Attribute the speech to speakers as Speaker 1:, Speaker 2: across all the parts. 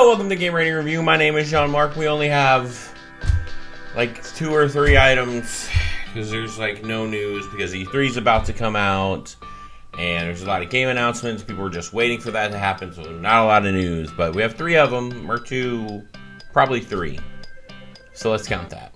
Speaker 1: welcome to Game Rating Review. My name is Jean-Marc. We only have like 2 or 3 items because there's like no news because E3 is about to come out and there's a lot of game announcements. People are just waiting for that to happen, so not a lot of news. But we have 3 of them, or 2, probably 3. So let's count that.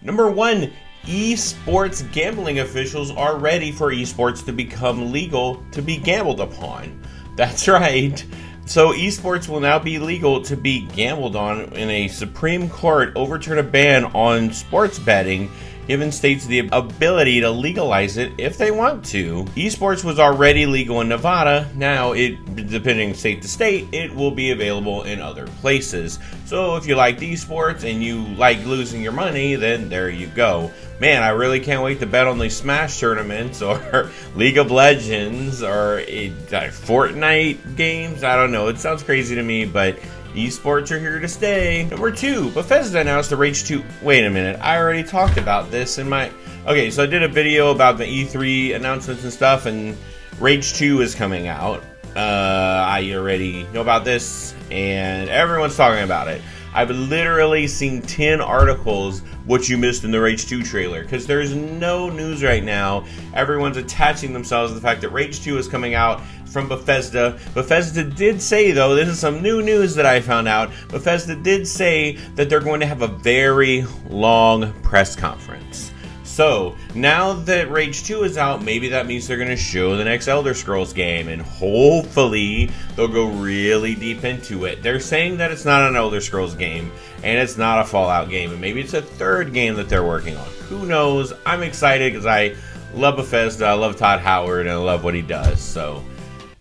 Speaker 1: Number 1, eSports gambling officials are ready for eSports to become legal to be gambled upon. That's right. So eSports will now be legal to be gambled on in a Supreme Court overturned a ban on sports betting, giving states the ability to legalize it if they want to. Esports was already legal in Nevada. Now, depending state to state, it will be available in other places. So if you like esports and you like losing your money, then there you go. Man, I really can't wait to bet on these Smash tournaments or League of Legends or Fortnite games. I don't know. It sounds crazy to me, but esports are here to stay. Number 2, Bethesda announced the Rage 2. Wait a minute, I already talked about this in my... Okay, so I did a video about the E3 announcements and stuff, and Rage 2 is coming out. I already know about this, and everyone's talking about it. I've literally seen 10 articles what you missed in the Rage 2 trailer, because there's no news right now. Everyone's attaching themselves to the fact that Rage 2 is coming out from Bethesda. Bethesda did say, though, this is some new news that I found out, Bethesda did say that they're going to have a very long press conference. So, now that Rage 2 is out, maybe that means they're going to show the next Elder Scrolls game, and hopefully they'll go really deep into it. They're saying that it's not an Elder Scrolls game, and it's not a Fallout game, and maybe it's a 3rd game that they're working on. Who knows? I'm excited because I love Bethesda, I love Todd Howard, and I love what he does. So,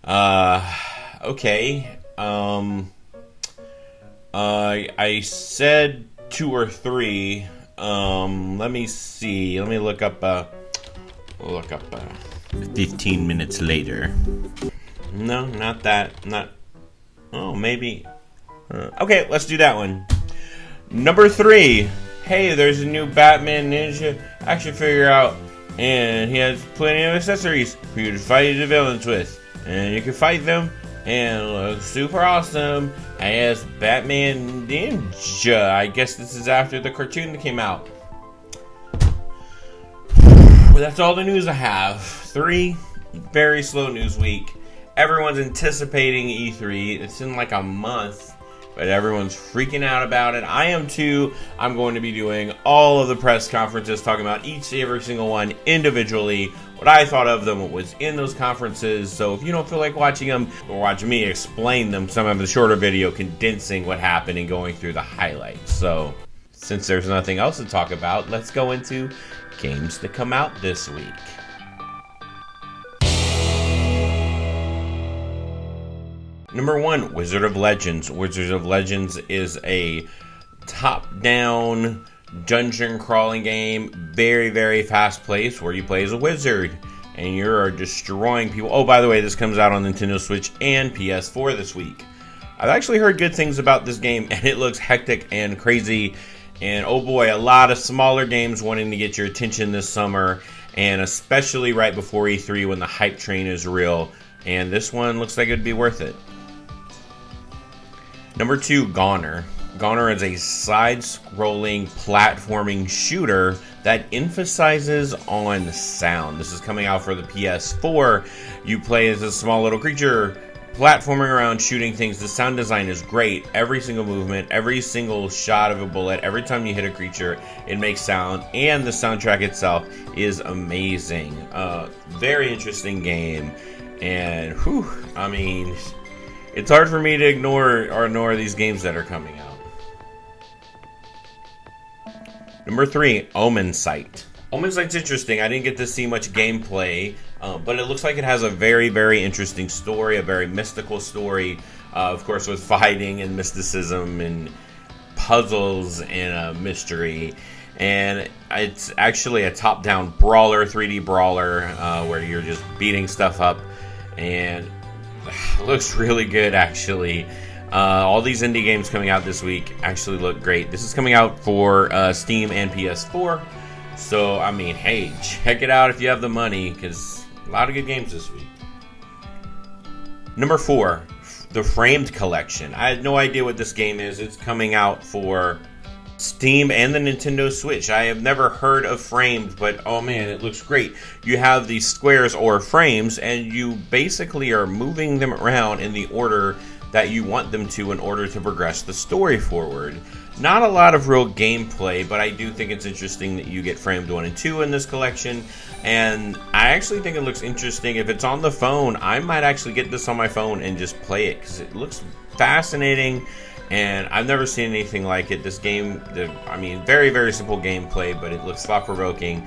Speaker 1: okay. I said 2 or 3. Let me see. Let me look up 15 minutes later. No, not that. Oh, maybe. Okay, let's do that one. Number 3. Hey, there's a new Batman Ninja action figure out, and he has plenty of accessories for you to fight the villains with, and you can fight them and look super awesome as Batman Ninja. I guess this is after the cartoon that came out. Well, that's all the news I have. 3 very slow news week. Everyone's anticipating E3. It's in like a month, but everyone's freaking out about it. I am too. I'm going to be doing all of the press conferences, talking about every single one individually, what I thought of them, what was in those conferences. So if you don't feel like watching them, or watching me explain them, some of the shorter video condensing what happened and going through the highlights. So since there's nothing else to talk about, let's go into games that come out this week. Number 1, Wizard of Legends. Wizard of Legends is a top-down dungeon crawling game, very, very fast paced, where you play as a wizard and you're destroying people. Oh, by the way, this comes out on Nintendo Switch and PS4 this week. I've actually heard good things about this game, and it looks hectic and crazy. And oh boy, a lot of smaller games wanting to get your attention this summer, and especially right before E3 when the hype train is real. And this one looks like it'd be worth it. Number 2, Goren. Goren is a side-scrolling platforming shooter that emphasizes on sound. This is coming out for the PS4. You play as a small little creature, platforming around, shooting things. The sound design is great. Every single movement, every single shot of a bullet, every time you hit a creature, it makes sound. And the soundtrack itself is amazing. Very interesting game. And, whew, I mean, it's hard for me to ignore these games that are coming out. Number 3, Omen Sight. Omen Sight's interesting. I didn't get to see much gameplay, but it looks like it has a very, very interesting story, a very mystical story, of course, with fighting and mysticism and puzzles and a mystery. And it's actually a top-down brawler, 3D brawler, where you're just beating stuff up, and it looks really good, actually. All these indie games coming out this week actually look great. This is coming out for Steam and PS4. So, I mean, hey, check it out if you have the money, because a lot of good games this week. Number 4, the Framed Collection. I had no idea what this game is. It's coming out for Steam and the Nintendo Switch. I have never heard of Framed, but oh man, it looks great. You have these squares or frames, and you basically are moving them around in the order that you want them to in order to progress the story forward. Not a lot of real gameplay, but I do think it's interesting that you get Framed 1 and 2 in this collection, and I actually think it looks interesting. If it's on the phone, I might actually get this on my phone and just play it, because it looks fascinating, and I've never seen anything like it. This game, I mean, very, very simple gameplay, but it looks thought-provoking.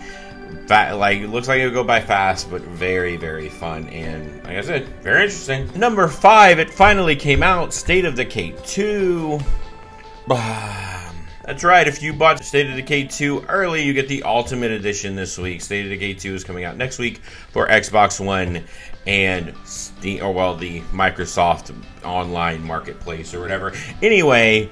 Speaker 1: It looks like it would go by fast, but very, very fun, and like I said, very interesting. Number 5, it finally came out, State of Decay 2. That's right, if you bought State of Decay 2 early, you get the Ultimate Edition this week. State of Decay 2 is coming out next week for Xbox One and Steam, or well, the Microsoft online marketplace or whatever. Anyway,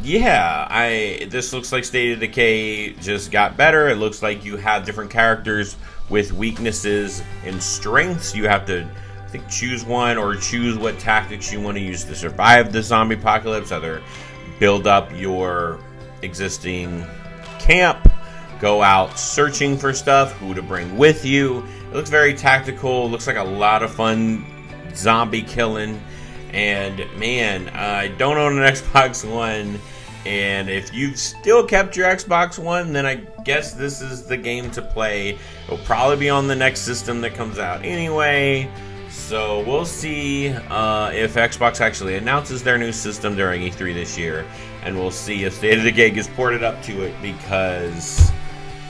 Speaker 1: yeah, this looks like State of Decay just got better. It looks like you have different characters with weaknesses and strengths. You have to, I think, choose one or choose what tactics you want to use to survive the zombie apocalypse. Either build up your existing camp, go out searching for stuff, who to bring with you. It looks very tactical. It looks like a lot of fun zombie killing. And man, I don't own an Xbox One. And if you've still kept your Xbox One, then I guess this is the game to play. It'll probably be on the next system that comes out anyway. So we'll see if Xbox actually announces their new system during E3 this year, and we'll see if State of Decay gets ported up to it, because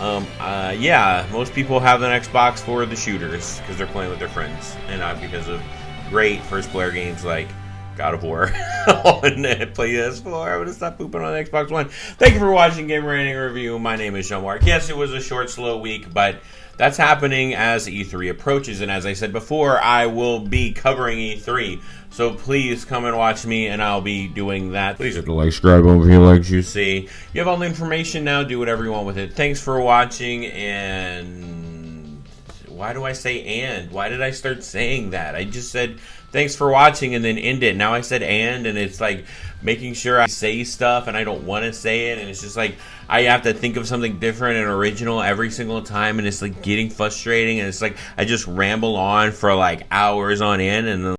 Speaker 1: yeah, most people have an Xbox for the shooters because they're playing with their friends, and not because of great first-player games like God of War on PS4. I'm gonna stop pooping on Xbox One. Thank you for watching Game Rating Review. My name is Sean Mark. Yes, it was a short, slow week, but that's happening as E3 approaches, and as I said before, I will be covering E3. So please come and watch me, and I'll be doing that. Please hit the like, subscribe button if you like you see. You have all the information now. Do whatever you want with it. Thanks for watching, and why do I say and? Why did I start saying that? I just said thanks for watching and then end it. Now I said and it's like making sure I say stuff and I don't want to say it, and it's just like I have to think of something different and original every single time, and it's like getting frustrating, and it's like I just ramble on for like hours on end, and then